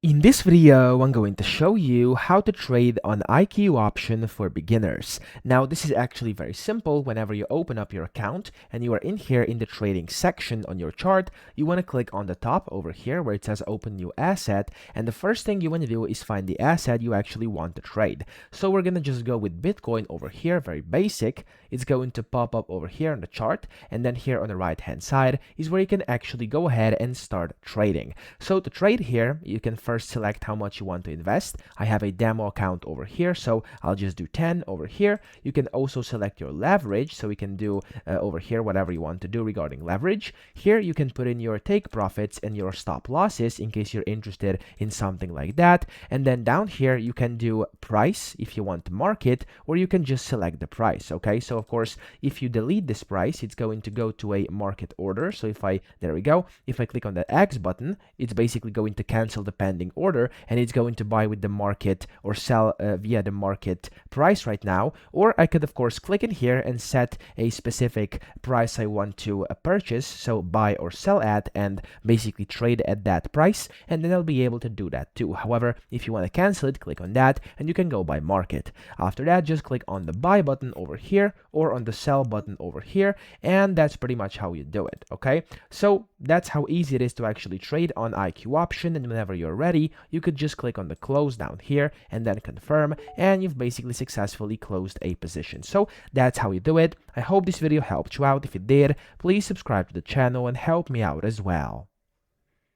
In this video, I'm going to show you how to trade on IQ option for beginners. Now, this is actually very simple. Whenever you open up your account and you are in here in the trading section on your chart, you want to click on the top over here where it says open new asset. And the first thing you want to do is find the asset you actually want to trade. So we're going to just go with Bitcoin over here, very basic. It's going to pop up over here on the chart. And then here on the right hand side is where you can actually go ahead and start trading. So to trade here, you can first select how much you want to invest. I have a demo account over here, so I'll just do 10 over here. You can also select your leverage, so we can do over here whatever you want to do regarding leverage. Here you can put in your take profits and your stop losses in case you're interested in something like that. And then down here you can do price if you want to market, or you can just select the price. Okay, so of course if you delete this price, it's going to go to a market order. So there we go, if I click on the X button, it's basically going to cancel the pending order, and it's going to buy with the market or sell via the market price right now. Or I could of course click in here and set a specific price I want to purchase, so buy or sell at, and basically trade at that price, and then I'll be able to do that too. However, if you want to cancel it, click on that and you can go by market. After that, just click on the buy button over here or on the sell button over here, and that's pretty much how you do it. Okay, so that's how easy it is to actually trade on IQ option. And whenever you're ready, you could just click on the close down here and then confirm, and you've basically successfully closed a position. So that's how you do it. I hope this video helped you out. If it did, please subscribe to the channel and help me out as well.